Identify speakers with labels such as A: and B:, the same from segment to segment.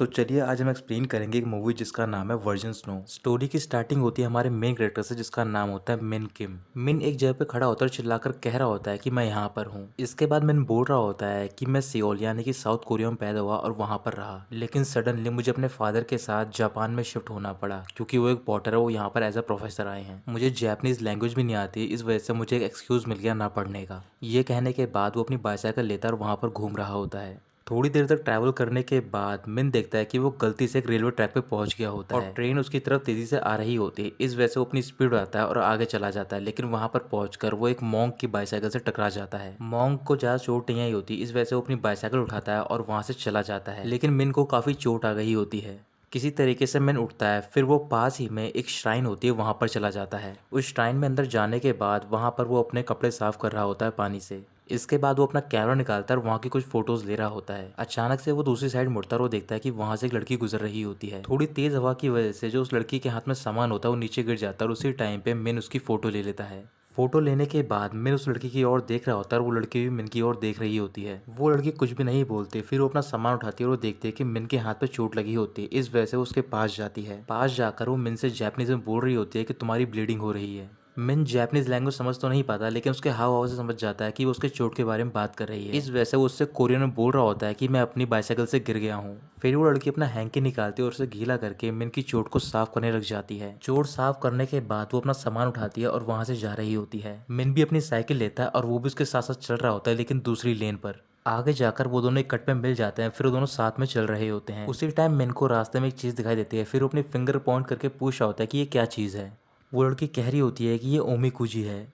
A: तो चलिए आज हम एक्सप्लेन करेंगे एक मूवी जिसका नाम है वर्जन स्नो। स्टोरी की स्टार्टिंग होती है हमारे मेन कैरेक्टर से जिसका नाम होता है मिन किम। मिन एक जगह पे खड़ा होता है और चिल्लाकर कह रहा होता है कि मैं यहाँ पर हूँ। इसके बाद मिन बोल रहा होता है कि मैं सियोल यानी कि साउथ कोरिया में पैदा हुआ और वहाँ पर रहा, लेकिन सडनली मुझे अपने फादर के साथ जापान में शिफ्ट होना पड़ा क्योंकि वो एक पॉटर है, वो यहाँ पर एज अ प्रोफेसर आए हैं। मुझे जैपनीज लैंग्वेज भी नहीं आती, इस वजह से मुझे एक एक्सक्यूज मिल गया ना पढ़ने का। ये कहने के बाद वो अपनी बाइसाइकिल लेता है और वहाँ पर घूम रहा होता है। थोड़ी देर तक ट्रैवल करने के बाद मिन देखता है कि वो गलती से एक रेलवे ट्रैक पे पहुंच गया होता है और ट्रेन उसकी तरफ तेजी से आ रही होती है। इस वजह से वो अपनी स्पीड बढ़ाता है और आगे चला जाता है, लेकिन वहां पर पहुंचकर वो एक मॉन्क की बाइसाइकिल से टकरा जाता है। मॉन्क को ज्यादा चोट नहीं आई होती, इस वजह से वो अपनी बाइसाइकिल उठाता है और वहां से चला जाता है, लेकिन मिन को काफी चोट आ गई होती है। किसी तरीके से मिन उठता है, फिर वो पास ही में एक श्राइन होती है वहां पर चला जाता है। उस श्राइन में अंदर जाने के बाद वहां पर वो अपने कपड़े साफ कर रहा होता है पानी से। इसके बाद वो अपना कैमरा निकालता है और वहाँ की कुछ फोटोज ले रहा होता है। अचानक से वो दूसरी साइड मुड़ता है और वो देखता है कि वहाँ से एक लड़की गुजर रही होती है। थोड़ी तेज हवा की वजह से जो उस लड़की के हाथ में सामान होता है वो नीचे गिर जाता है और उसी टाइम पे मिन उसकी फोटो ले लेता है। फोटो लेने के बाद मिन उस लड़की की ओर देख रहा होता है और वो लड़की भी मिन की ओर देख रही होती है। वो लड़की कुछ भी नहीं बोलती, फिर वो अपना सामान उठाती है और वो देखती है कि मिन के हाथ पे चोट लगी होती है। इस वजह से वो उसके पास जाती है। पास जाकर वो मिन से जापानीज में बोल रही होती है कि तुम्हारी ब्लीडिंग हो रही है। मिन जापानीज लैंग्वेज समझ तो नहीं पाता, लेकिन उसके हाव भाव से समझ जाता है कि वो उसके चोट के बारे में बात कर रही है। इस वजह से वो उससे कोरियन में बोल रहा होता है कि मैं अपनी बाइसाइकिल से गिर गया हूँ। फिर वो लड़की अपना हैंकी निकालती है और उसे गीला करके मिन की चोट को साफ करने लग जाती है। चोट साफ करने के बाद वो अपना सामान उठाती है और वहां से जा रही होती है। मिन भी अपनी साइकिल लेता है और वो भी उसके साथ साथ चल रहा होता है, लेकिन दूसरी लेन पर। आगे जाकर वो दोनों एक कट पे मिल जाते हैं, फिर वो दोनों साथ में चल रहे होते हैं। उसी टाइम मिन को रास्ते में एक चीज दिखाई देती है, फिर वो अपनी फिंगर पॉइंट करके पूछ रहा होता है कि ये क्या चीज है। वो लड़की कह रही होती है कि ये ओमिकुजी है।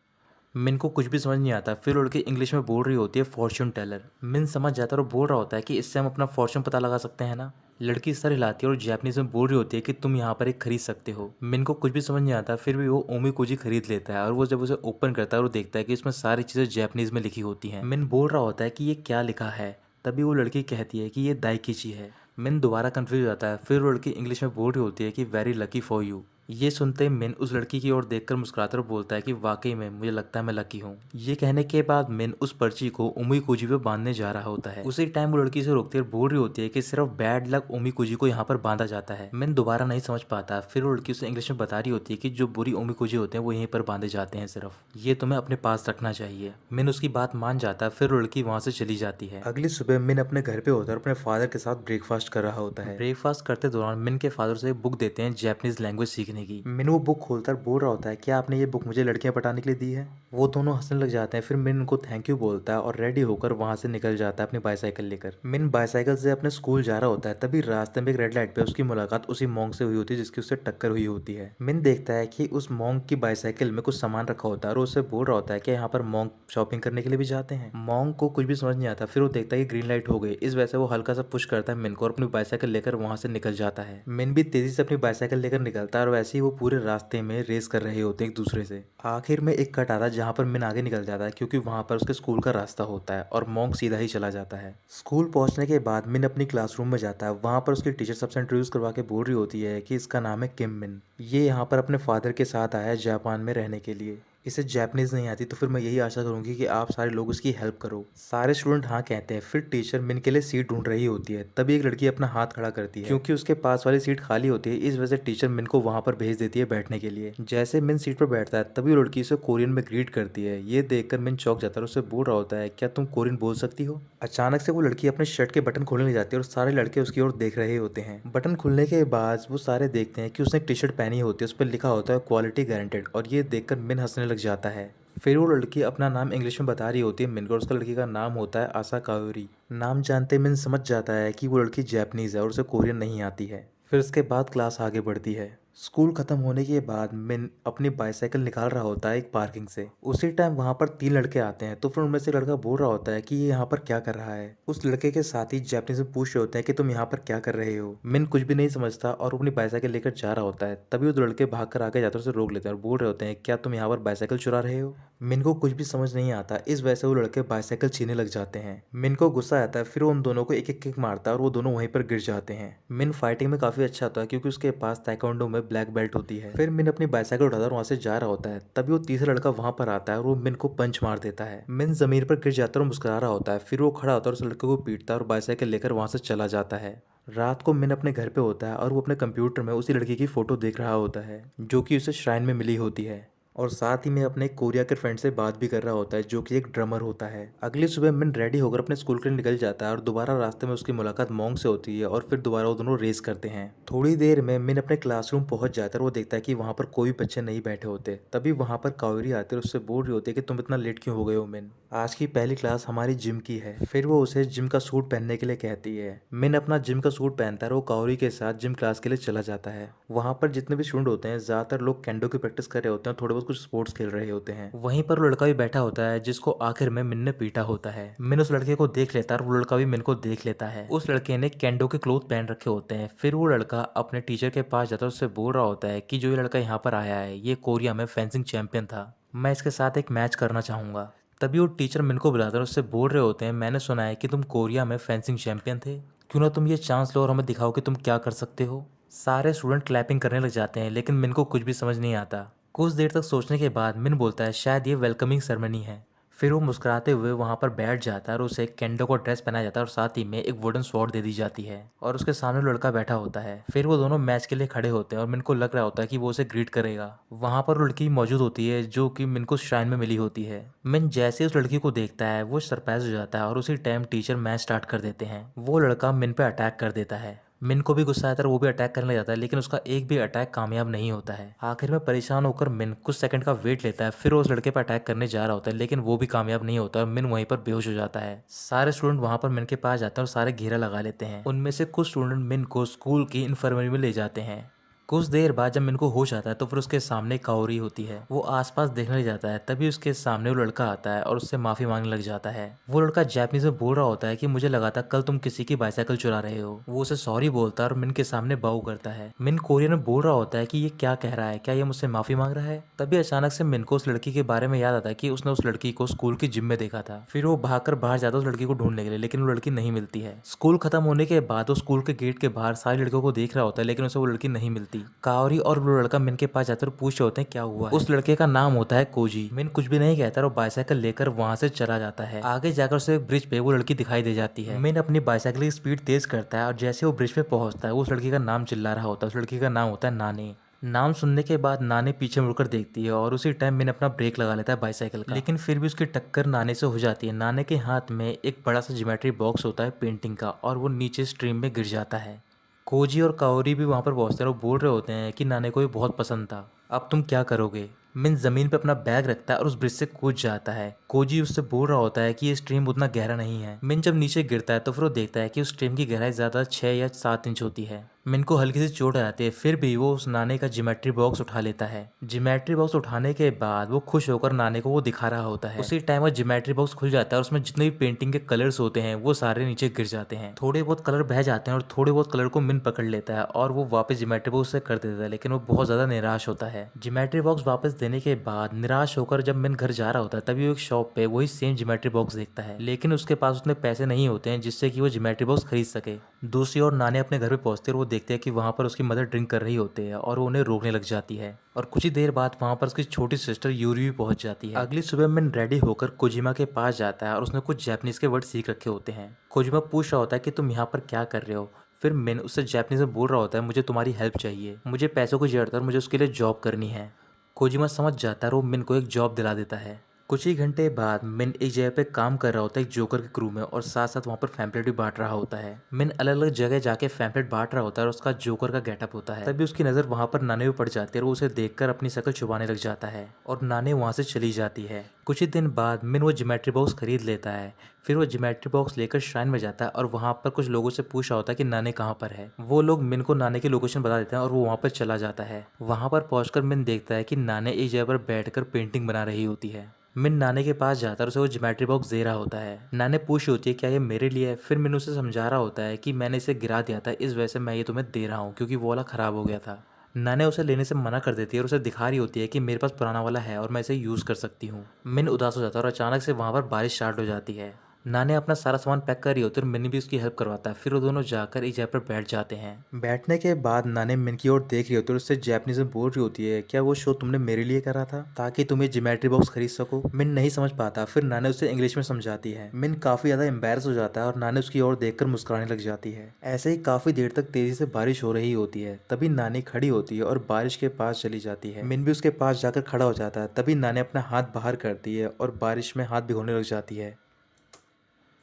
A: मिन को कुछ भी समझ नहीं आता, फिर वो लड़की इंग्लिश में बोल रही होती है फॉर्च्यून टेलर। मिन समझ जाता है और बोल रहा होता है कि इससे हम अपना फॉर्च्यून पता लगा सकते हैं ना। लड़की सर हिलाती है और जापानीज में बोल रही होती है कि तुम यहाँ पर एक खरीद सकते हो। मिन को कुछ भी समझ नहीं आता, फिर भी वो ओमिकुजी खरीद लेता है और वो जब उसे ओपन करता है और वो देखता है कि इसमें सारी चीज़ें जापानीज में लिखी होती हैं। मिन बोल रहा होता है कि ये क्या लिखा है, तभी वो लड़की कहती है कि ये दाइकिची है। मिन दोबारा कंफ्यूज हो जाता है, फिर वो लड़की इंग्लिश में बोल रही होती है कि वेरी लकी फॉर यू। ये सुनते ही मिन उस लड़की की ओर देखकर मुस्कुराता और बोलता है कि वाकई में मुझे लगता है मैं लकी हूँ। ये कहने के बाद मिन उस पर्ची को ओमिकुजी पे बांधने जा रहा होता है। उसी टाइम वो लड़की से रोकती है और बोल रही होती है कि सिर्फ बैड लक ओमिकुजी को यहाँ पर बांधा जाता है। मिन दोबारा नहीं समझ पाता, फिर वो लड़की उसे इंग्लिश में बता रही होती है कि जो बुरी ओमिकुजी होते हैं वो यहीं पर बांधे जाते हैं, सिर्फ ये तुम्हें अपने पास रखना चाहिए। मिन उसकी बात मान जाता है, फिर वो लड़की वहाँ से चली जाती है। अगली सुबह मिन अपने घर पे होता है और अपने फादर के साथ ब्रेकफास्ट कर रहा होता है। ब्रेकफास्ट करते दौरान मिन के फादर से बुक देते हैं जापानीज लैंग्वेज सीखने की। मिन वो बुक खोलकर बोल रहा होता है क्या आपने ये बुक मुझे लड़कियां पटाने के लिए दी है। वो दोनों हंसने लग जाते हैं, फिर मिन उनको थैंक यू बोलता है और रेडी होकर वहां से निकल जाता है अपनी बाइसाइकिल लेकर। मिन बाइसाइकिल से अपने स्कूल जा रहा होता है, तभी रास्ते में एक रेड लाइट पे उसकी मुलाकात उसी मॉन्क से हुई होती है जिसकी उससे टक्कर हुई होती है। मिन देखता है कि उस मॉन्क की बाइसाइकिल में कुछ सामान रखा होता है और उससे बोल रहा होता है कि यहाँ पर मॉन्क शॉपिंग करने के लिए भी जाते हैं। मॉन्क को कुछ भी समझ नहीं आता, फिर वो देखता है कि ग्रीन लाइट हो गई। इस वजह से वो हल्का सा पुश करता है मिन को और अपनी बाइसाइकिल लेकर वहां से निकल जाता है। मिन भी तेजी से अपनी बाइसाइकिल लेकर निकलता है और वैसे ही वो पूरे रास्ते में रेस कर रहे होते हैं एक दूसरे से। आखिर में एक कट आता है जहाँ पर मिन आगे निकल जाता है क्योंकि वहां पर उसके स्कूल का रास्ता होता है और मॉन्क सीधा ही चला जाता है। स्कूल पहुंचने के बाद मिन अपनी क्लासरूम में जाता है, वहां पर उसकी टीचर सबसे इंट्रोड्यूस करवा के बोल रही होती है कि इसका नाम है किम मिन। ये यहाँ पर अपने फादर के साथ आया है जापान में रहने के लिए। इसे जापानीज नहीं आती, तो फिर मैं यही आशा करूंगी कि आप सारे लोग उसकी हेल्प करो। सारे स्टूडेंट हाँ कहते हैं। फिर टीचर मिन के लिए सीट ढूंढ रही होती है, तभी एक लड़की अपना हाथ खड़ा करती है क्योंकि उसके पास वाली सीट खाली होती है। इस वजह से टीचर मिन को वहां पर भेज देती है बैठने के लिए। जैसे मिन सीट पर बैठता है तभी वो लड़की उसे कोरियन में ग्रीट करती है। ये देखकर मिन चौंक जाता है और उससे बोल रहा होता है क्या तुम कोरियन बोल सकती हो। अचानक से वो लड़की अपने शर्ट के बटन खोलने लग जाती है और सारे लड़के उसकी ओर देख रहे होते हैं। बटन खुलने के बाद वो सारे देखते हैं कि उसने एक टी शर्ट पहनी होती है, उस पर लिखा होता है क्वालिटी गारंटेड, और ये देखकर मिन हंसने लग जाता है। फिर वो लड़की अपना नाम इंग्लिश में बता रही होती है मिन को, उसका लड़की का नाम होता है आसा कायोरी। नाम जानते मिन समझ जाता है कि वो लड़की जापानीज है और उसे कोरियन नहीं आती है। फिर उसके बाद क्लास आगे बढ़ती है। स्कूल खत्म होने के बाद मिन अपनी बाइसाइकिल निकाल रहा होता है एक पार्किंग से। उसी टाइम वहां पर 3 लड़के आते हैं, तो फिर उनमें से एक लड़का बोल रहा होता है कि ये यहाँ पर क्या कर रहा है। उस लड़के के साथ ही जापानीज में पूछ रहे होते हैं कि तुम यहाँ पर क्या कर रहे हो। मिन कुछ भी नहीं समझता और अपनी बाइसाइकिल लेकर जा रहा होता है, तभी वो लड़के भाग कर आगे जाते हैं, उसे रोक लेते हैं और बोल रहे होते हैं क्या तुम यहाँ पर बाइसाइकिल चुरा रहे हो। मिन को कुछ भी समझ नहीं आता, इस वजह से वो लड़के बाइसाइकिल छीनने लग जाते हैं। मिन को गुस्सा आता है, फिर वो उन दोनों को एक एक किक मारता है और वो दोनों वहीं पर गिर जाते हैं। मिन फाइटिंग में काफी अच्छा होता है क्योंकि उसके पास ताइक्वांडो में ब्लैक बेल्ट होती है। फिर मिन अपनी बाइसाइकिल उठाता है और वहाँ से जा रहा होता है। तभी वो तीसरा लड़का वहाँ पर आता है और वो मिन को पंच मार देता है। मिन जमीन पर गिर जाता है और मुस्कुरा रहा होता है। फिर वो खड़ा होता है और उस लड़के को पीटता है और बाइसाइकिल लेकर वहाँ से चला जाता है। रात को मिन अपने घर पे होता है और वो अपने कंप्यूटर में उसी लड़की की फोटो देख रहा होता है जो कि उसे श्राइन में मिली होती है। और साथ ही में अपने कोरिया के फ्रेंड से बात भी कर रहा होता है जो कि एक ड्रमर होता है। अगली सुबह मिन रेडी होकर अपने स्कूल के लिए निकल जाता है और दोबारा रास्ते में उसकी मुलाकात मोंग से होती है और फिर दोबारा वो दोनों रेस करते हैं। थोड़ी देर में मिन अपने क्लासरूम पहुंच जाता है और वो देखता है कि वहाँ पर कोई भी बच्चे नहीं बैठे होते। तभी वहाँ पर कावेरी आती है और उससे बोल रही होती है कि तुम इतना लेट क्यों हो गए हो मिन, आज की पहली क्लास हमारी जिम की है। फिर वो उसे जिम का सूट पहनने के लिए कहती है। मिन अपना जिम का सूट पहनता है और वो कावेरी के साथ जिम क्लास के लिए चला जाता है। वहाँ पर जितने भी स्टूडेंट होते हैं ज्यादातर लोग केंडो की प्रैक्टिस कर रहे होते हैं, थोड़े बहुत कुछ स्पोर्ट्स खेल रहे होते हैं। वहीं पर वो लड़का भी बैठा होता है जिसको आखिर में मिन ने पीटा होता है। मिन उस लड़के को देख लेता है और वो लड़का भी मिन को देख लेता है। उस लड़के ने केंडो के क्लोथ पहन रखे होते हैं। फिर वो लड़का अपने टीचर के पास जाता है, उससे बोल रहा होता है कि जो ये लड़का यहाँ पर आया है ये कोरिया में फेंसिंग चैंपियन था, मैं इसके साथ एक मैच करना चाहूंगा। तभी वो टीचर मिन को बुलाता है और उससे बोल रहे होते हैं, मैंने सुना है कि तुम कोरिया में फेंसिंग चैंपियन थे, क्यों ना तुम ये चांस लो और हमें दिखाओ कि तुम क्या कर सकते हो। सारे स्टूडेंट क्लैपिंग करने लग जाते हैं लेकिन मिन को कुछ भी समझ नहीं आता। कुछ देर तक सोचने के बाद मिन बोलता है शायद ये वेलकमिंग सेरेमनी है। फिर वो मुस्कुराते हुए वहाँ पर बैठ जाता है और उसे केंडो को ड्रेस पहनाया जाता है और साथ ही में एक वुडन स्वॉर्ड दे दी जाती है और उसके सामने लड़का बैठा होता है। फिर वो दोनों मैच के लिए खड़े होते हैं और मिन को लग रहा होता है कि वो उसे ग्रीट करेगा। वहाँ पर लड़की मौजूद होती है जो कि मिन को श्राइन में मिली होती है। मिन जैसे उस लड़की को देखता है वो सरप्राइज हो जाता है और उसी टाइम टीचर मैच स्टार्ट कर देते हैं। वो लड़का मिन पे अटैक कर देता है। मिन को भी गुस्सा आता है, वो भी अटैक करने लग जाता है लेकिन उसका एक भी अटैक कामयाब नहीं होता है। आखिर में परेशान होकर मिन कुछ सेकंड का वेट लेता है, फिर वो उस लड़के पर अटैक करने जा रहा होता है लेकिन वो भी कामयाब नहीं होता और मिन वहीं पर बेहोश हो जाता है। सारे स्टूडेंट वहां पर मिन के पास जाते हैं और सारे घेरा लगा लेते हैं। उनमें से कुछ स्टूडेंट मिन को स्कूल की इन्फर्मरी में ले जाते हैं। कुछ देर बाद जब मिन को होश आता है तो फिर उसके सामने काओरी होती है। वो आसपास देखने लग जाता है, तभी उसके सामने वो लड़का आता है और उससे माफी मांगने लग जाता है। वो लड़का जापानीज में बोल रहा होता है कि मुझे लगा था कल तुम किसी की बाइसाइकिल चुरा रहे हो। वो उसे सॉरी बोलता है और मिन के सामने बाउ करता है। मिन कोरियन में बोल रहा होता है कि ये क्या कह रहा है, क्या ये मुझसे माफी मांग रहा है। तभी अचानक से मिन को उस लड़की के बारे में याद आता है कि उसने उस लड़की को स्कूल की जिम में देखा था। फिर वो भागकर बाहर जाता है उस लड़की को ढूंढने के लिए लेकिन वो लड़की नहीं मिलती है। स्कूल खत्म होने के बाद वो स्कूल के गेट के बाहर सारी लड़कियों को देख रहा होता है लेकिन उसे वो लड़की नहीं मिलती। काओरी और वो लड़का मिन के पास जाकर पूछ रहे होते हैं क्या हुआ है। उस लड़के का नाम होता है कोजी। मिन कुछ भी नहीं कहता और बाइसाइकिल लेकर वहां से चला जाता है। आगे जाकर उसे ब्रिज पे वो लड़की दिखाई दे जाती है। मिन अपनी बाइसाइकिल की स्पीड तेज करता है और जैसे वो ब्रिज पे पहुंचता है उस लड़की का नाम चिल्ला रहा होता है। उस लड़की का नाम होता है नाने। नाम सुनने के बाद नाने पीछे मुड़कर देखती है और उसी टाइम मिन अपना ब्रेक लगा लेता है बाइसाइकिल का, लेकिन फिर भी उसकी टक्कर नाने से हो जाती है। नाने के हाथ में एक बड़ा सा ज्योमेट्री बॉक्स होता है पेंटिंग का और वो नीचे स्ट्रीम में गिर जाता है। कोजी और काओरी भी वहाँ पर पहुँचते हैं और बोल रहे होते हैं कि नाने को ये बहुत पसंद था, अब तुम क्या करोगे। मिन जमीन पे अपना बैग रखता है और उस ब्रिज से कूद जाता है। कोजी उससे बोल रहा होता है कि ये स्ट्रीम उतना गहरा नहीं है। मिन जब नीचे गिरता है तो फिर वो देखता है कि उस स्ट्रीम की गहराई ज्यादा 6 या 7 इंच होती है। मिन को हल्की सी चोट आ जाती है, फिर भी वो उस नाने का ज्योमेट्री बॉक्स उठा लेता है। ज्योमेट्री बॉक्स उठाने के बाद वो खुश होकर नाने को वो दिखा रहा होता है। उसी टाइम वो ज्योमेट्री बॉक्स खुल जाता है और उसमें जितने भी पेंटिंग के कलर्स होते हैं वो सारे नीचे गिर जाते हैं। थोड़े बहुत कलर बह जाते हैं और थोड़े बहुत कलर को मिन पकड़ लेता है और वो वापस ज्योमेट्री बॉक्स से कर देता है लेकिन वो बहुत ज्यादा निराश होता है। ज्योमेट्री बॉक्स वापस देने के बाद निराश होकर जब मिन घर जा रहा होता है तभी वो एक शॉप पे वही सेम ज्योमेट्री बॉक्स देखता है लेकिन उसके पास उतने पैसे नहीं होते हैं जिससे कि वो ज्योमेट्री बॉक्स खरीद सके। दूसरी ओर नाने अपने घर पे पहुंचते और वो देखते हैं कि वहां पर उसकी मदर ड्रिंक कर रही होती है और वो उन्हें रोकने लग जाती है और कुछ ही देर बाद वहां पर उसकी छोटी सिस्टर यूरी भी पहुंच जाती है। अगली सुबह मिन रेडी होकर कोजिमा के पास जाता है और उसने कुछ जापानीज के वर्ड सीख रखे होते हैं। कोजिमा पूछ रहा होता है कि तुम यहाँ पर क्या कर रहे हो। फिर मिन उससे जापानीज में बोल रहा होता है मुझे तुम्हारी हेल्प चाहिए, मुझे पैसों की जरूरत है और मुझे उसके लिए जॉब करनी है। कोजिमा समझ जाता है और वो मिन को एक जॉब दिला देता है। कुछ ही घंटे बाद मिन एक जगह पे काम कर रहा होता है एक जोकर के क्रू में और साथ साथ वहाँ पर पैम्पलेट भी बांट रहा होता है। मिन अलग अलग जगह जाके पैम्पलेट बांट रहा होता है और उसका जोकर का गेटअप होता है। तभी उसकी नज़र वहाँ पर नाने पे पड़ जाती है और वो उसे देखकर अपनी शक्ल छुपाने लग जाता है और नाने वहाँ से चली जाती है। कुछ ही दिन बाद मिन वो ज्योमेट्री बॉक्स खरीद लेता है। फिर वो ज्योमेट्री बॉक्स लेकर श्राइन में जाता है और वहाँ पर कुछ लोगों से पूछ रहा होता है कि नाने कहाँ पर है। वो लोग मिन को नाने की लोकेशन बता देते हैं और वो वहाँ पर चला जाता है। वहाँ पर पहुंचकर मिन देखता है कि नाने एक जगह पर बैठकर पेंटिंग बना रही होती है। मिन नाने के पास जाता है और उसे वो ज्योमेट्री बॉक्स दे रहा होता है। नाने पूछ होती है क्या ये मेरे लिए है। फिर मिन उसे समझा रहा होता है कि मैंने इसे गिरा दिया था, इस वजह से मैं ये तुम्हें दे रहा हूँ क्योंकि वो वाला खराब हो गया था। नाने उसे लेने से मना कर देती है और उसे दिखा रही होती है कि मेरे पास पुराना वाला है और मैं इसे यूज़ कर सकती हूँ। मिन उदास हो जाता है और अचानक से वहाँ पर बारिश स्टार्ट हो जाती है। नाने अपना सारा सामान पैक कर रही होती है और मिन भी उसकी हेल्प करवाता है। फिर वो दोनों जाकर एक जगह पर बैठ जाते हैं। बैठने के बाद नाने मिन की ओर देख रही होती है और उससे जापानीज में बोल रही होती है, क्या वो शो तुमने मेरे लिए करा था ताकि तुम ये ज्योमेट्री बॉक्स खरीद सको। मिन नहीं समझ पाता। फिर नाने उसे इंग्लिश में समझाती है। मिन काफी ज्यादा एम्बेरस हो जाता है और नाने उसकी ओर देखकर मुस्कुराने लग जाती है। ऐसे ही काफी देर तक तेजी से बारिश हो रही होती है। तभी नानी खड़ी होती है और बारिश के पास चली जाती है। मिन भी उसके पास जाकर खड़ा हो जाता है। तभी नानी अपना हाथ बाहर करती है और बारिश में हाथ भिगोने लग जाती है।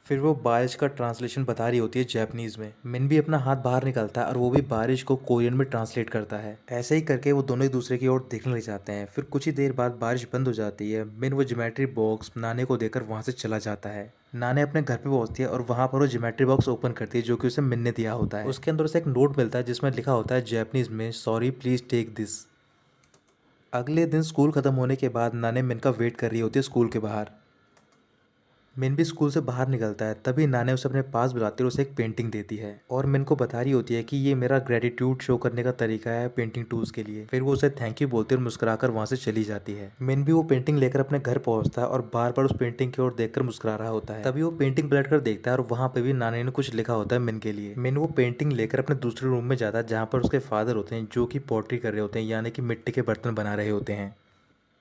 A: फिर वो बारिश का ट्रांसलेशन बता रही होती है जापानीज में। मिन भी अपना हाथ बाहर निकालता है और वो भी बारिश को कोरियन में ट्रांसलेट करता है। ऐसे ही करके वो दोनों एक दूसरे की ओर देखने लग जाते हैं। फिर कुछ ही देर बाद बारिश बंद हो जाती है। मिन वो ज्योमेट्री बॉक्स नाने को देकर वहां से चला जाता है। नाने अपने घर पे पहुंचती है और वहां पर वो ज्योमेट्री बॉक्स ओपन करती है जो कि उसे मिन ने दिया होता है। उसके अंदर उसे एक नोट मिलता है जिसमें लिखा होता है जापानीज में, सॉरी प्लीज टेक दिस। अगले दिन स्कूल खत्म होने के बाद नाने मिन का वेट कर रही होती है स्कूल के बाहर। मिन भी स्कूल से बाहर निकलता है। तभी नाने उसे अपने पास बुलाती है और उसे एक पेंटिंग देती है और मिन को बता रही होती है कि ये मेरा ग्रेटिट्यूड शो करने का तरीका है पेंटिंग टूल्स के लिए। फिर वो उसे थैंक यू बोलती है और मुस्कुराकर वहां से चली जाती है। मिन भी वो पेंटिंग लेकर अपने घर पहुंचता है और बार बार उस पेंटिंग की ओर देखकर मुस्कुरा रहा होता है। तभी वो पेंटिंग पलट कर देखता है और वहां पे भी नाने ने कुछ लिखा होता है मिन के लिए। मिन वो पेंटिंग लेकर अपने दूसरे रूम में जाता है जहाँ पर उसके फादर होते हैं जो कि पोट्री कर रहे होते हैं, यानी कि मिट्टी के बर्तन बना रहे होते हैं।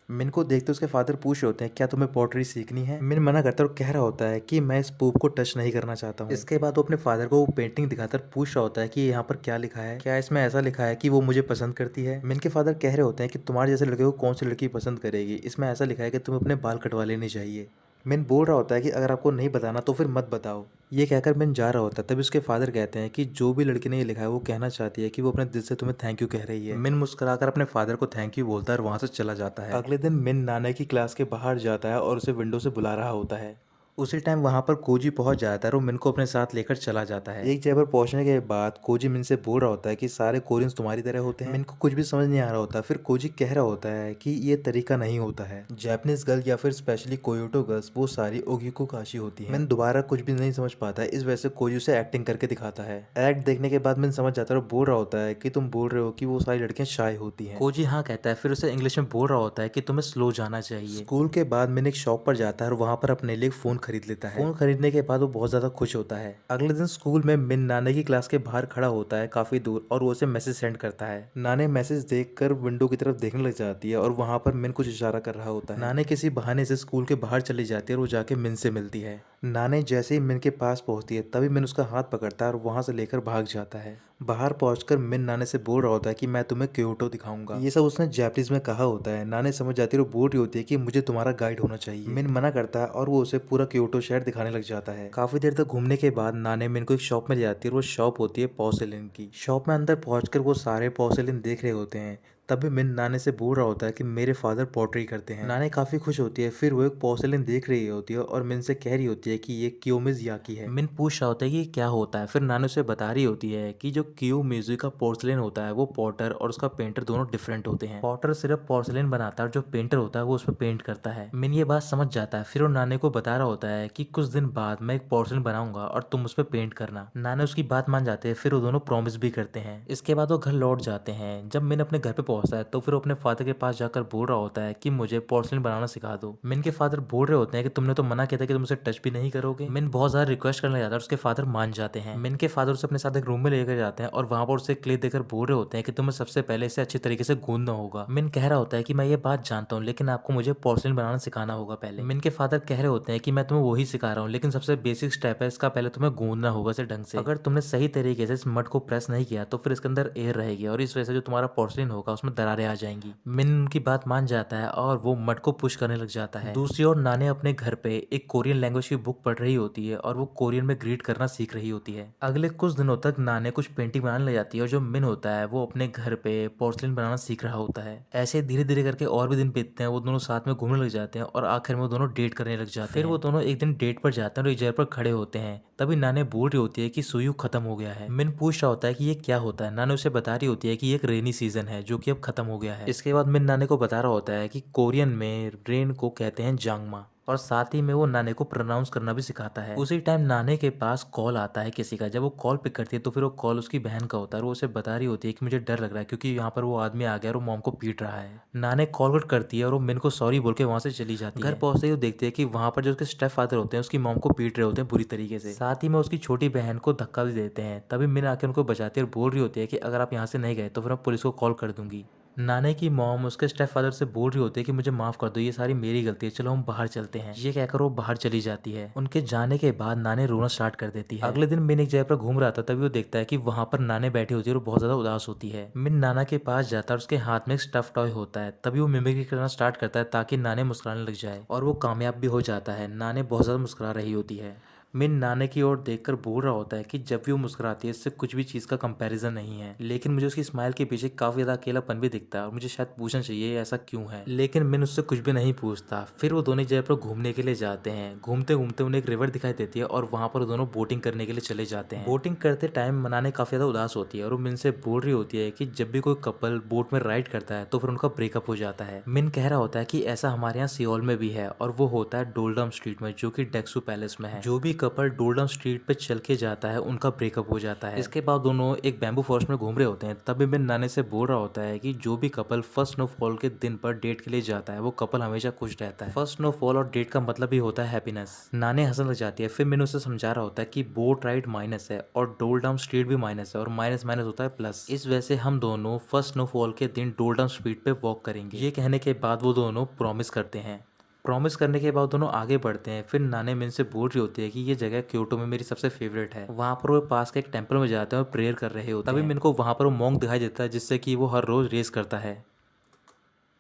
A: मिन को देखते उसके फादर पूछ रहे होते हैं, क्या तुम्हें पोट्री सीखनी है। मिन मना करता है और कह रहा होता है कि मैं इस पूप को टच नहीं करना चाहता हूँ। इसके बाद वो अपने फादर को वो पेंटिंग दिखाकर पूछ रहा होता है कि यहाँ पर क्या लिखा है, क्या इसमें ऐसा लिखा है कि वो मुझे पसंद करती है। मिन के फादर कह रहे होते हैं कि तुम्हारे जैसे लड़के को कौन सी लड़की पसंद करेगी, इसमें ऐसा लिखा है कि तुम्हें अपने बाल कटवा लेने चाहिए। मिन बोल रहा होता है कि अगर आपको नहीं बताना तो फिर मत बताओ। ये कहकर मिन जा रहा होता है। तभी उसके फादर कहते हैं कि जो भी लड़की ने ये लिखा है वो कहना चाहती है कि वो अपने दिल से तुम्हें थैंक यू कह रही है। मिन मुस्कुराकर अपने फादर को थैंक यू बोलता है और वहां से चला जाता है। अगले दिन मिन नाना की क्लास के बाहर जाता है और उसे विंडो से बुला रहा होता है। उसी टाइम वहां पर कोजी पहुंच जाता है और वो मिन को अपने साथ लेकर चला जाता है। एक जगह पर पहुंचने के बाद कोजी मिन से बोल रहा होता है कि सारे कोरियंस तुम्हारी तरह होते हैं। मिन को कुछ भी समझ नहीं आ रहा होता। फिर कोजी कह रहा होता है कि ये तरीका नहीं होता है। जापानीज गर्ल या फिर स्पेशली कोयोटो गर्ल्स वो सारी ओगिको काशी होती है। मिन दोबारा कुछ भी नहीं समझ पाता है। इस वजह से कोजी उसे एक्टिंग करके दिखाता है। एक्ट देखने के बाद मिन समझ जाता है और बोल रहा होता है कि तुम बोल रहे हो कि वो सारी लड़कियां शाय होती हैं। कोजी हाँ कहता है। फिर उसे इंग्लिश में बोल रहा होता है कि तुम्हें स्लो जाना चाहिए। स्कूल के बाद मिन एक शॉप पर जाता है और वहां पर अपने लिए एक फोन खरीद लेता है। फोन खरीदने के बाद वो बहुत ज्यादा खुश होता है। अगले दिन स्कूल में मिन नाने की क्लास के बाहर खड़ा होता है काफी दूर और वो उसे मैसेज सेंड करता है। नाने मैसेज देखकर विंडो की तरफ देखने लग जाती है और वहां पर मिन कुछ इशारा कर रहा होता है। नाने किसी बहाने से स्कूल के बाहर चली जाती है और वो जाके मिन से मिलती है। नाने जैसे ही मिन के पास पहुंचती है तभी मिन उसका हाथ पकड़ता है और वहां से लेकर भाग जाता है। बाहर पहुंचकर मिन नाने से बोल रहा होता है कि मैं तुम्हें क्योटो दिखाऊंगा। ये सब उसने जापानीज में कहा होता है। नाने समझ जाती है और बोल रही होती है कि मुझे तुम्हारा गाइड होना चाहिए। मिन मना करता है और वो उसे पूरा क्योटो शहर दिखाने लग जाता है। काफी देर तक घूमने के बाद नाने मिन को एक शॉप में ले जाती है और वो शॉप होती है पोर्सेलिन की। शॉप में अंदर पहुंचकर वो सारे पोर्सेलिन देख रहे होते हैं। तभी मिन नाने से बोल रहा होता है कि मेरे फादर पोट्री करते हैं। नाने काफी खुश होती है। फिर वो एक पोर्सेलिन देख रही होती है और मिन से कह रही होती है कि ये कियोमिज याकी है। मिन पूछ रहा होता है कि ये क्या होता है। फिर नाने उसे बता रही होती है कि जो कियोमिज़ु का पोर्सेलिन होता है वो पॉटर और उसका पेंटर दोनों डिफरेंट होते हैं। पॉटर सिर्फ पोर्सेलिन बनाता है और जो पेंटर होता है वो उस पर पेंट करता है। मिन ये बात समझ जाता है। फिर वो नाने को बता रहा होता है कि कुछ दिन बाद मैं एक पोर्सेलिन बनाऊंगा और तुम उस पर पेंट करना। नाने उसकी बात मान जाते हैं। फिर वो दोनों प्रॉमिस भी करते हैं। इसके बाद वो घर लौट जाते हैं। जब मिन अपने घर पे पहुंचता है तो फिर वो अपने फादर के पास जाकर बोल रहा होता है कि मुझे पोर्सेलिन बनाना सिखा दो। मिन के फादर बोल रहे होते हैं कि तुमने तो मना किया था कि तुम उसे टच भी नहीं करोगे। मिन बहुत ज्यादा रिक्वेस्ट करने जाता है और उसके फादर मान जाते हैं। मिन के फादर उसे अपने साथ एक रूम में लेकर जाते हैं और वहां पर उसे क्ले देकर बोल रहे होते हैं कि तुम्हें सबसे पहले इसे अच्छी तरीके से गूंदना होगा। मिन कह रहा होता है कि मैं ये बात जानता हूँ लेकिन आपको मुझे पोर्सेलिन बनाना सिखाना होगा पहले। मिन के फादर कह रहे होते हैं कि मैं तुम्हें वही सिखा रहा हूँ लेकिन सबसे बेसिक स्टेप है इसका पहले तुम्हें गूंदना होगा इसे ढंग से। अगर तुमने सही तरीके से इस मड को प्रेस नहीं किया तो फिर इसके अंदर एयर रहेगी और इस वजह से जो तुम्हारा पोर्सेलिन होगा उसमें दरारें आ जाएंगी। मिन उनकी बात मान जाता है और वो मड को पुश करने लग जाता है। दूसरी ओर नाने अपने घर पे एक कोरियन लैंग्वेज की बुक पढ़ रही होती है और वो कोरियन में ग्रीट करना सीख रही होती है। अगले कुछ दिनों तक नाने कुछ पेंटिंग बनाने लग जाती है और जो मिन होता है वो अपने घर पे पोर्सलिन बनाना सीख रहा होता है। ऐसे धीरे धीरे करके और भी दिन बीतते हैं। वो दोनों साथ में घूमने लग जाते हैं और आखिर में वो दोनों डेट करने लग जाते हैं। फिर वो दोनों एक दिन डेट पर जाते हैं और एक जगह पर खड़े होते हैं। तभी नाने बोल रही होती है कि सुयु खत्म हो गया है। मिन पूछ रहा होता है कि ये क्या होता है। नाने उसे बता रही होती है कि ये एक रेनी सीजन है जो कि अब खत्म हो गया है। इसके बाद मिन नाने को बता रहा होता है कि कोरियन में रेन को कहते हैं जांगमा। और साथ ही में वो नाने को प्रोनाउंस करना भी सिखाता है। उसी टाइम नाने के पास कॉल आता है किसी का। जब वो कॉल पिक करती है तो फिर वो कॉल उसकी बहन का होता है और वो उसे बता रही होती है कि मुझे डर लग रहा है क्योंकि यहाँ पर वो आदमी आ गया और वो मॉम को पीट रहा है। नाने कॉल कट करती है और वो मिन को सॉरी बोल के वहाँ से चली जाती है। घर पहुंचते ही वो देखती है कि वहाँ पर जो उसके स्टेप फादर होते हैं उसकी मॉम को पीट रहे होते हैं बुरी तरीके से। साथ ही में उसकी छोटी बहन को धक्का भी देते हैं। तभी मिन आके उनको बचाती है और बोल रही होती है कि अगर आप यहाँ से नहीं गए तो फिर मैं पुलिस को कॉल कर दूंगी। नाने की मॉम उसके स्टेप फादर से बोल रही होती है कि मुझे माफ कर दो, ये सारी मेरी गलती है, चलो हम बाहर चलते हैं। ये कहकर वो बाहर चली जाती है। उनके जाने के बाद नाने रोना स्टार्ट कर देती है। अगले दिन मिन एक जगह पर घूम रहा था, तभी वो देखता है कि वहां पर नाने बैठी होती है और बहुत ज्यादा उदास होती है। मिन नाना के पास जाता है और उसके हाथ में एक स्टफ टॉय होता है। तभी वो मिमिक्री करना स्टार्ट करता है ताकि नाने मुस्कुराने लग जाए और वो कामयाब भी हो जाता है। नाने बहुत ज्यादा मुस्कुरा रही होती है। मिन नाने की ओर देखकर बोल रहा होता है कि जब भी वो मुस्कुराती है इससे कुछ भी चीज़ का कंपैरिजन नहीं है, लेकिन मुझे उसकी स्माइल के पीछे काफ़ी ज़्यादा अकेलापन भी दिखता है और मुझे शायद पूछना चाहिए ऐसा क्यों है, लेकिन मिन उससे कुछ भी नहीं पूछता। फिर वो दोनों जगह पर घूमने के लिए जाते हैं। घूमते घूमते उन्हें एक रिवर दिखाई देती है और वहाँ पर वो दोनों बोटिंग करने के लिए चले जाते हैं। बोटिंग करते टाइम नाने काफ़ी ज़्यादा उदास होती है और वो मिन से बोल रही होती है कि जब भी कोई कपल बोट में राइड करता है तो फिर उनका ब्रेकअप हो जाता है। मिन कह रहा होता है कि ऐसा हमारे यहाँ सियोल में भी है और वो होता है डोलडम स्ट्रीट में, जो कि डेक्सू पैलेस में है। जो भी कपल डोलडम स्ट्रीट पे चल के जाता है उनका ब्रेकअप हो जाता है। इसके बाद दोनों एक बैम्बू फॉरेस्ट में घूम रहे होते हैं। तभी मिन नाने से बोल रहा होता है कि जो भी कपल फर्स्ट स्नोफॉल के दिन पर डेट के लिए जाता है वो कपल हमेशा खुश रहता है। फर्स्ट स्नोफॉल और डेट का मतलब ही होता है हैप्पीनेस। नाने हंसने लग जाती है। फिर मिन उसे समझा रहा होता है कि बोट राइड माइनस है और डोलडम स्ट्रीट भी माइनस है और माइनस माइनस होता है प्लस। इस वजह से हम दोनों फर्स्ट स्नोफॉल के दिन डोलडम स्ट्रीट पे वॉक करेंगे। ये कहने के बाद वो दोनों प्रॉमिस करते हैं। प्रॉमिस करने के बाद दोनों आगे बढ़ते हैं। फिर नाने मिन से बोल रही होती है कि ये जगह क्योटो में मेरी सबसे फेवरेट है। वहाँ पर वो पास के एक टेंपल में जाते हैं और प्रेयर कर रहे होते हैं। तभी मिन को वहाँ पर वो मॉन्क दिखाई देता है जिससे कि वो हर रोज रेस करता है।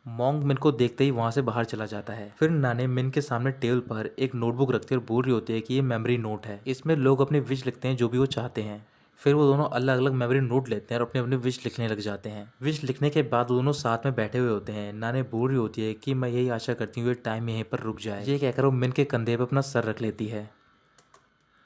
A: मॉन्क मिन को देखते ही वहाँ से बाहर चला जाता है। फिर नाने मिन के सामने टेबल पर एक नोटबुक रखते और बोल रही होती है कि ये मेमोरी नोट है, इसमें लोग अपनी विश लिखते हैं जो भी वो चाहते हैं। फिर वो दोनों अलग अलग मेमोरी नोट लेते हैं और अपने अपने विश लिखने लग जाते हैं। विश लिखने के बाद वो दोनों साथ में बैठे हुए होते हैं। नाने बोल रही होती है कि मैं यही आशा करती हूँ ये टाइम यहीं पर रुक जाए। ये कहकर वो मिन के कंधे पर अपना सर रख लेती है।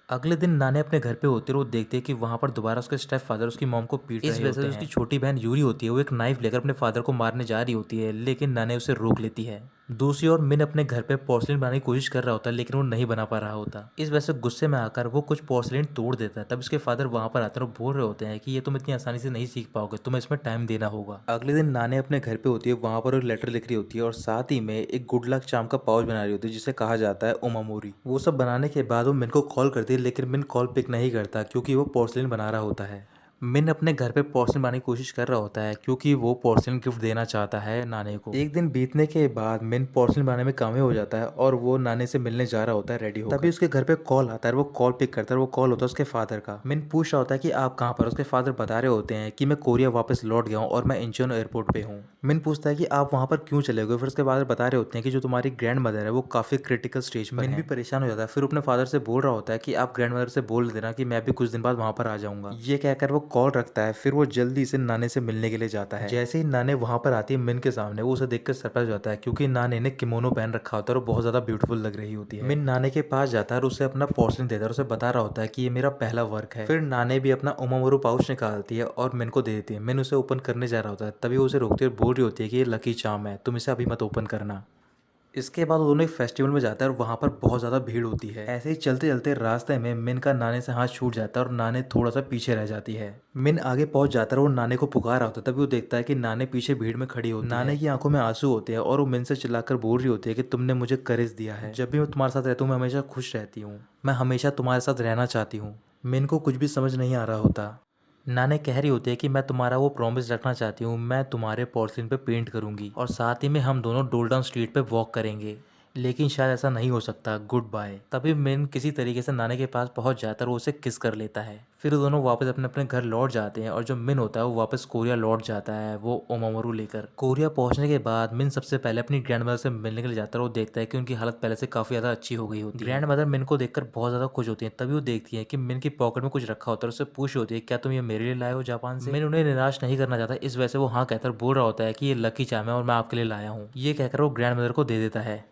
A: अगले दिन नाने अपने घर पे होते और वो देखते हैं कि वहाँ पर दोबारा उसके स्टेप फादर उसकी मॉम को पीट रहे होते हैं। इस वजह से उसकी छोटी बहन यूरी होती है, वो एक नाइफ लेकर अपने फादर को मारने जा रही होती है, लेकिन नाने उसे रोक लेती है। दूसरी ओर मिन अपने घर पे पोर्सलिन बनाने की कोशिश कर रहा होता है, लेकिन वो नहीं बना पा रहा होता। इस वजह से गुस्से में आकर वो कुछ पोर्सलिन तोड़ देता है। तब उसके फादर वहाँ पर आते हैं और बोल रहे होते हैं कि ये तुम इतनी आसानी से नहीं सीख पाओगे, तुम्हें इसमें टाइम देना होगा। अगले दिन नाने अपने घर पे होती है, वहाँ पर एक लेटर लिख रही होती है और साथ ही में एक गुड लक चार्म का पाउच बना रही होती है जिसे कहा जाता है ओमामोरी। वो सब बनाने के बाद वो मिन को कॉल करती है, लेकिन मिन कॉल पिक नहीं करता क्योंकि वो पोर्सलिन बना रहा होता है। मिन अपने घर पे पोर्सलिन बनाने की कोशिश कर रहा होता है क्योंकि वो पोर्सलिन गिफ्ट देना चाहता है नाने को। एक दिन बीतने के बाद मिन पोर्सलिन बनाने में कामयाब हो जाता है और वो नाने से मिलने जा रहा होता है रेडी होकर। तभी उसके घर पे कॉल आता है, वो कॉल पिक करता है। वो कॉल होता है उसके फादर का। मिन पूछ रहा होता है कि आप कहाँ पर। उसके फादर बता रहे होते हैं कि मैं कोरिया वापस लौट गया हूँ और मैं इंचियोन एयरपोर्ट पे हूँ। मिन पूछता है कि आप वहाँ पर क्यों चले गए। फिर उसके फादर बता रहे होते हैं कि जो तुम्हारी ग्रैंड मदर है वो काफी क्रिटिकल स्टेज पर है। मिन भी परेशान हो जाता है। फिर अपने फादर से बोल रहा होता है कि आप ग्रैंड मदर से बोल देना कि मैं भी कुछ दिन बाद वहाँ पर आ जाऊंगा। ये कहकर वो कॉल रखता है। फिर वो जल्दी से नाने से मिलने के लिए जाता है। जैसे ही नाने वहां पर आती है मिन के सामने, वो उसे देखकर सरप्राइज हो जाता है क्योंकि नाने ने किमोनो पहन रखा होता है और बहुत ज्यादा ब्यूटीफुल लग रही होती है। मिन नाने के पास जाता है और उसे अपना पोर्सलिन देता है और उसे बता रहा होता है कि ये मेरा पहला वर्क है। फिर नाने भी अपना ओमामोरू पाउच निकालती है और मिन को दे देती है। मिन उसे ओपन करने जा रहा होता है, तभी वो उसे रोकती है और बोल रही होती है कि ये लकी चार्म है, तुम इसे अभी मत ओपन करना। इसके बाद वो दोनों एक फेस्टिवल में जाता है और वहाँ पर बहुत ज़्यादा भीड़ होती है। ऐसे ही चलते चलते रास्ते में मिन का नाने से हाथ छूट जाता है और नाने थोड़ा सा पीछे रह जाती है। मिन आगे पहुंच जाता है और वो नाने को पुकार रहा होता है। तभी वो देखता है कि नाने पीछे भीड़ में खड़ी होती है। नाने की आंखों में आंसू होते हैं और वो मिन से चिल्लाकर बोल रही होती है कि तुमने मुझे करेज दिया है, जब भी मैं तुम्हारे साथ रहती हूँ मैं हमेशा खुश रहती हूँ, मैं हमेशा तुम्हारे साथ रहना चाहती हूँ। मिन को कुछ भी समझ नहीं आ रहा होता। नाने कह रही होती है कि मैं तुम्हारा वो प्रॉमिस रखना चाहती हूँ, मैं तुम्हारे पोर्सलिन पे पेंट करूंगी और साथ ही में हम दोनों डोलडाउन स्ट्रीट पे वॉक करेंगे, लेकिन शायद ऐसा नहीं हो सकता, गुड बाय। तभी मिन किसी तरीके से नाने के पास पहुंच जाता है और वो उसे किस कर लेता है। फिर दोनों वापस अपने अपने घर लौट जाते हैं और जो मिन होता है वो वापस कोरिया लौट जाता है, वो ओमामोरू लेकर। कोरिया पहुंचने के बाद मिन सबसे पहले अपनी ग्रैंड मदर से मिलने के लिए जाता है और वो देखता है कि उनकी हालत पहले से काफी ज्यादा अच्छी हो गई होती है। ग्रैंड मदर मिन को देखकर बहुत ज्यादा खुश होती है। तभी वो देखती है कि मिन की पॉकेट में कुछ रखा होता है। उससे पूछ होती है क्या तुम ये मेरे लिए लाए हो जापान से। मिन उन्हें निराश नहीं करना चाहता, इस वजह से वो हाँ कहकर बोल रहा होता है कि ये लकी चार्म है और मैं आपके लिए लाया हूँ। ये कहकर वो ग्रैंड मदर को दे देता है।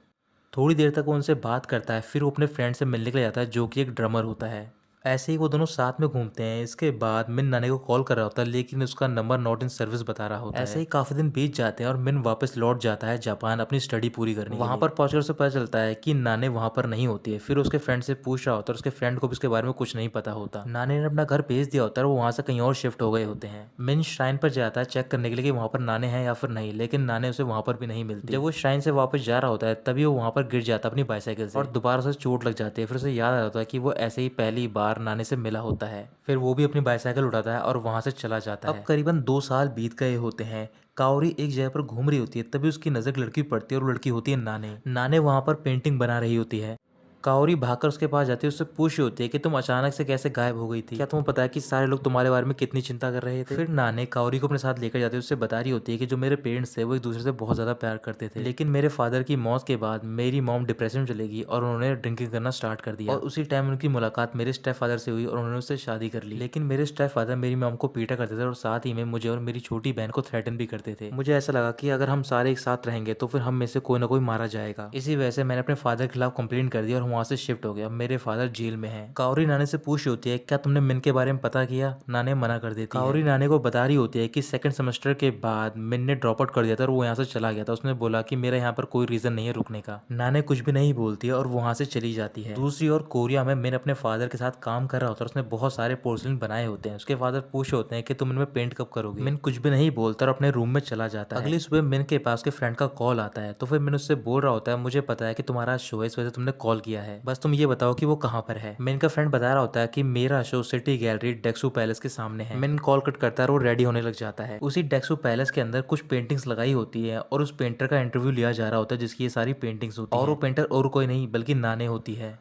A: थोड़ी देर तक वो उनसे बात करता है। फिर वो अपने फ्रेंड से मिलने के लिए जाता है जो कि एक ड्रमर होता है। ऐसे ही वो दोनों साथ में घूमते हैं। इसके बाद मिन नाने को कॉल कर रहा होता है लेकिन उसका नंबर नॉट इन सर्विस बता रहा होता है। ऐसे ही काफी दिन बीत जाते हैं और मिन वापस लौट जाता है जापान अपनी स्टडी पूरी करने। वहां पर पहुंचकर उसे पता चलता है कि नाने वहां पर नहीं होती है। फिर उसके फ्रेंड से पूछ रहा होता है, उसके फ्रेंड को भी इसके बारे में कुछ नहीं पता होता। नाने ने अपना घर भेज दिया होता है और वो वहां से कहीं और शिफ्ट हो गए होते हैं। मिन श्राइन पर जाता है चेक करने के लिए कि वहां पर नाने हैं या फिर नहीं, लेकिन नाने उसे वहां पर भी नहीं मिलती। जब वो श्राइन से वापस जा रहा होता है तभी वो वहां पर गिर जाता है अपनी बाइसाइकिल से और दोबारा से चोट लग जाती है। फिर उसे याद आ जाता है कि वो ऐसे ही पहली बार नाने से मिला होता है। फिर वो भी अपनी बाइसाइकिल उठाता है और वहां से चला जाता है। अब करीबन 2 साल बीत गए होते हैं। काओरी एक जगह पर घूम रही होती है, तभी उसकी नजर एक लड़की पड़ती है और वो लड़की होती है नाने। नाने वहां पर पेंटिंग बना रही होती है। काओरी भागकर उसके पास जाती है, उससे पूछ रही होती है कि तुम अचानक से कैसे गायब हो गई थी, क्या तुम्हें पता है कि सारे लोग तुम्हारे बारे में कितनी चिंता कर रहे थे। फिर नाने काओरी को अपने साथ लेकर जाती है, उससे बता रही होती है कि जो मेरे पेरेंट्स थे वो एक दूसरे से बहुत ज्यादा प्यार करते थे, लेकिन मेरे फादर की मौत के बाद मेरी मॉम डिप्रेशन में चलेगी और उन्होंने ड्रिंकिंग करना स्टार्ट कर दिया। और उसी टाइम उनकी मुलाकात मेरे स्टेप फादर से हुई और उन्होंने उससे शादी कर ली। लेकिन मेरे स्टेप फादर मेरी मॉम को पीटा करते थे और साथ ही में मुझे और मेरी छोटी बहन को थ्रेटन भी करते थे। मुझे ऐसा लगा कि अगर हम सारे एक साथ रहेंगे तो फिर हम में से कोई ना कोई मारा जाएगा। इसी वजह से मैंने अपने फादर के खिलाफ कंप्लेंट कर दिया और वहां से शिफ्ट हो गया। मेरे फादर जेल में हैं। काओरी नाने से पूछ रही होती है क्या तुमने मिन के बारे में पता किया। नाने मना कर देती है। काओरी नाने को बता रही होती है कि सेकंड सेमेस्टर के बाद मिन ने ड्रॉप आउट कर दिया था और वो यहाँ से चला गया था। उसने बोला कि मेरा यहाँ पर कोई रीजन नहीं है रुकने का। नाने कुछ भी नहीं बोलती है और वहां से चली जाती है। दूसरी ओर कोरिया में मिन अपने फादर के साथ काम कर रहा होता है। उसने बहुत सारे पोर्सलिन बनाए होते हैं। उसके फादर पूछ होते हैं कि तुम इनमें पेंट कब करोगे। मिन कुछ भी नहीं बोलता और अपने रूम में चला जाता है। अगली सुबह मिन के पास के फ्रेंड का कॉल आता है तो फिर मिन उससे बोल रहा होता है मुझे पता है कि तुम्हारा शो है, इस वजह से तुमने कॉल किया है, बस तुम ये बताओ कि वो कहाँ पर है। मिन का फ्रेंड बता रहा होता है कि मेरा शो सिटी गैलरी डेक्सू पैलेस के सामने है। मिन कॉल कट करता है और वो रेडी होने लग जाता है। उसी डेक्सू पैलेस के अंदर कुछ पेंटिंग्स लगाई होती है और उस पेंटर का इंटरव्यू लिया जा रहा होता है जिसकी ये सारी पेंटिंग्स होती है। और वो पेंटर और कोई नहीं बल्कि नाने होती है।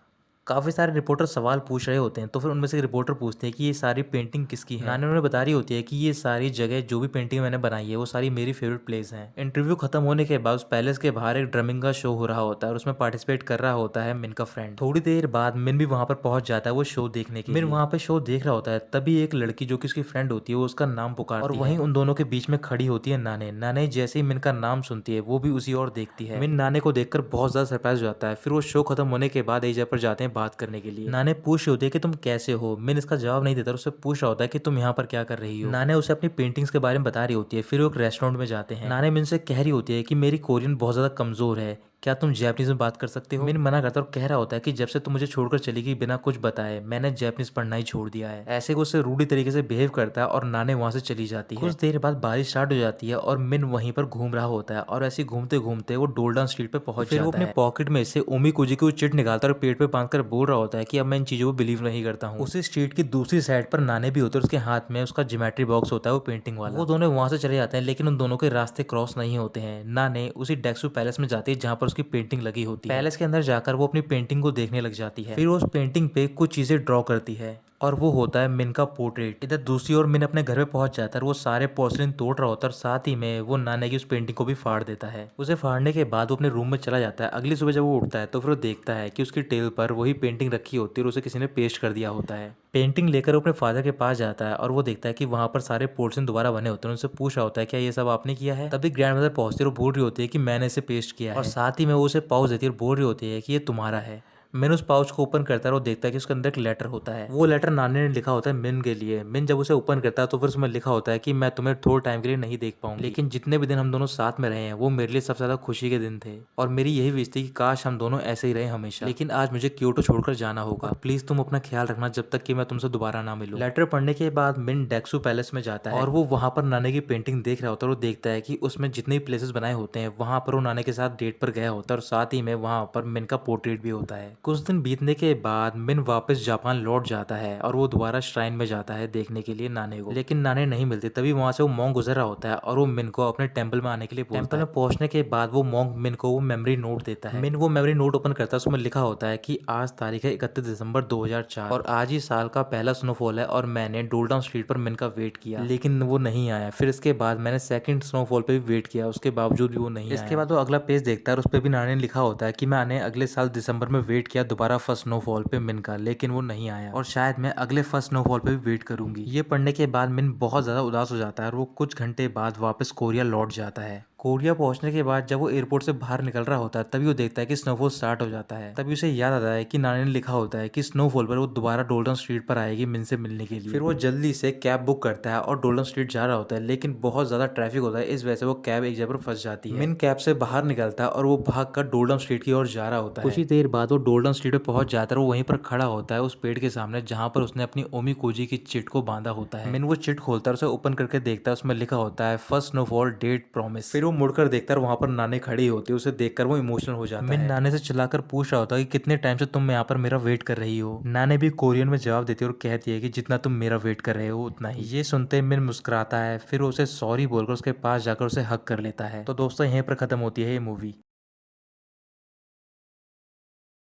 A: काफी सारे रिपोर्टर सवाल पूछ रहे होते हैं तो फिर उनमें से एक रिपोर्टर पूछते हैं कि ये सारी पेंटिंग किसकी है। नाने उन्हें बता रही होती है कि ये सारी जगह जो भी पेंटिंग मैंने बनाई है वो सारी मेरी फेवरेट प्लेस हैं। इंटरव्यू खत्म होने के बाद उस पैलेस के बाहर एक ड्रमिंग का शो हो रहा होता है और उसमें पार्टिसिपेट कर रहा होता है मिन का फ्रेंड। थोड़ी देर बाद मिन भी वहां पर पहुंच जाता है वो शो देखने के लिए। मिन वहां पे शो देख रहा होता है तभी एक लड़की जो कि उसकी फ्रेंड होती है वो उसका नाम पुकारती है और वहीं उन दोनों के बीच में खड़ी होती है नाने। नाने जैसे ही मिन का नाम सुनती है वो भी उसी ओर देखती है। मिन नाने को देखकर बहुत ज्यादा सरप्राइज हो जाता है। फिर वो शो खत्म होने के बाद एक जगह पर जाते हैं बात करने के लिए। नाने पूछ रही होती है कि तुम कैसे हो। मिन इसका जवाब नहीं देता, उससे पूछ रहा होता है कि तुम यहाँ पर क्या कर रही हो। नाने उसे अपनी पेंटिंग्स के बारे में बता रही होती है। फिर वो एक रेस्टोरेंट में जाते हैं। नाने मिन से कह रही होती है कि मेरी कोरियन बहुत ज्यादा कमजोर है, क्या तुम जैपनीज में बात कर सकते हो। मिन मना करता है और कह रहा होता है कि जब से तुम मुझे छोड़कर चली गई बिना कुछ बताए मैंने जैपनीज पढ़ना ही छोड़ दिया है। ऐसे को उससे रूढ़ी तरीके से बिहेव करता है और नाने वहां से चली जाती है। कुछ देर बाद बारिश स्टार्ट हो जाती है और मिन वहीं पर घूम रहा होता है और ऐसे घूमते घूमते वो डोल्डन स्ट्रीट पे पहुंच जाता है। वो अपने पॉकेट में से ओमीकुजी की चिट निकालता है और पेट पे बांधकर बोल रहा होता है कि अब मैं इन चीजों को बिलीव नहीं करता हूँ। उसी स्ट्रीट की दूसरी साइड पर नाने भी होते हैं, उसके हाथ में उसका ज्योमेट्री बॉक्स होता है वो पेंटिंग वाला। वो दोनों वहां से चले जाते हैं लेकिन उन दोनों के रास्ते क्रॉस नहीं होते हैं। नाने उसी डेक्सू पैलेस में जाती है जहाँ पर उसकी पेंटिंग लगी होती है। पैलेस के अंदर जाकर वो अपनी पेंटिंग को देखने लग जाती है। फिर वो उस पेंटिंग पे कुछ चीजें ड्रॉ करती है और वो होता है मिन का पोर्ट्रेट। इधर दूसरी ओर मिन अपने घर पे पहुंच जाता है और वो सारे पोर्सलिन तोड़ रहा होता है और साथ ही में वो नाने की उस पेंटिंग को भी फाड़ देता है। उसे फाड़ने के बाद वो अपने रूम में चला जाता है। अगली सुबह जब वो उठता है तो फिर वो देखता है कि उसकी टेबल पर वही पेंटिंग रखी होती है और उसे किसी ने पेस्ट कर दिया होता है। पेंटिंग लेकर वो अपने फादर के पास जाता है और वो देखता है कि वहां पर सारे पोर्शन दोबारा बने होते हैं। उनसे पूछ रहा होता है क्या ये सब आपने किया है। तभी ग्रैंड मदर पहुंचती है और बोल रही होती है कि मैंने इसे पेस्ट किया है और साथ ही में वो उसे पाउच देती है और बोल रही होती है कि ये तुम्हारा है। मिन उस पाउच को ओपन करता है और देखता है कि उसके अंदर एक लेटर होता है। वो लेटर नाने ने लिखा होता है मिन के लिए। मिन जब उसे ओपन करता है तो फिर उसमें लिखा होता है कि मैं तुम्हें थोड़े टाइम के लिए नहीं देख पाऊंगी, लेकिन जितने भी दिन हम दोनों साथ में रहे हैं वो मेरे लिए सबसे ज्यादा खुशी के दिन थे और मेरी यही विश थी कि काश हम दोनों ऐसे ही रहे हमेशा, लेकिन आज मुझे क्योटो छोड़कर जाना होगा। प्लीज तुम अपना ख्याल रखना जब तक कि मैं तुमसे दोबारा ना मिलूं। लेटर पढ़ने के बाद मिन डेक्सू पैलेस में जाता है और वो वहां पर नाने की पेंटिंग देख रहा होता है और वो देखता है कि उसमें जितने भी प्लेसेस बनाए होते हैं वहां पर वो नाने के साथ डेट पर गया होता है और साथ ही में वहां पर मिन का पोर्ट्रेट भी होता है। कुछ दिन बीतने के बाद मिन वापस जापान लौट जाता है और वो दोबारा श्राइन में जाता है देखने के लिए नाने को, लेकिन नाने नहीं मिलते। तभी वहां से वो मॉन्क गुजर रहा होता है और वो मिन को अपने टेंपल में आने के लिए बोलता है। टेंपल में पहुंचने के बाद वो मॉन्क मिन को वो मेमोरी नोट देता है। मिन वो मेमोरी नोट ओपन करता है, उसमें लिखा होता है कि आज तारीख है 31 दिसंबर 2004 और आज ही साल का पहला स्नोफॉल है और मैंने डोल्डाउन स्ट्रीट पर मिन का वेट किया लेकिन वो नहीं आया। फिर इसके बाद मैंने सेकंड स्नोफॉल पे भी वेट किया, उसके बावजूद भी वो नहीं आया। इसके बाद वो अगला पेज देखता है और उस पर भी नाने ने लिखा होता है कि मैंने अगले साल दिसंबर में वेट किया दोबारा फर्स्ट स्नोफॉल पे मिन का, लेकिन वो नहीं आया और शायद मैं अगले फर्स्ट स्नोफॉल पे भी वेट करूंगी। ये पढ़ने के बाद मिन बहुत ज्यादा उदास हो जाता है और वो कुछ घंटे बाद वापस कोरिया लौट जाता है। कोरिया पहुंचने के बाद जब वो एयरपोर्ट से बाहर निकल रहा होता है तभी वो देखता है कि स्नोफॉल स्टार्ट हो जाता है। तभी उसे याद आता है कि नानी ने लिखा होता है कि स्नोफॉल पर वो दोबारा डोल्टन स्ट्रीट पर आएगी मिन से मिलने के लिए। फिर वो जल्दी से कैब बुक करता है और डोल्टन स्ट्रीट जा रहा होता है, लेकिन बहुत ज्यादा ट्रैफिक होता है, इस वजह से वो कैब एक जगह पर फंस जाती है। मिन कैब से बाहर निकलता है और वो भाग कर डोल्टन स्ट्रीट की ओर जा रहा होता है। कुछ ही देर बाद वो डोल्टन स्ट्रीट पे पहुंच जाता है और वहीं पर खड़ा होता है उस पेड़ के सामने जहां पर उसने अपनी ओमी कोजी की चिट को बांधा होता है। मिन वो चिट खोलता है, उसे ओपन करके देखता है, उसमें लिखा होता है फर्स्ट स्नोफॉल डेट प्रॉमिस। फिर वो मुड़कर देखता है, वहां पर नानी खड़ी होती है, उसे देखकर वो इमोशनल हो जाता है। मिन नानी से चिल्लाकर पूछ रहा होता है कि कितने टाइम से तुम यहाँ पर मेरा वेट कर रही हो। नानी भी कोरियन में जवाब देती है और कहती है कि जितना तुम मेरा वेट कर रहे हो उतना ही। ये सुनते मिन मुस्कुराता है, फिर उसे सॉरी बोलकर उसके पास जाकर उसे हक कर लेता है। तो दोस्तों यहीं पर खत्म होती है ये मूवी।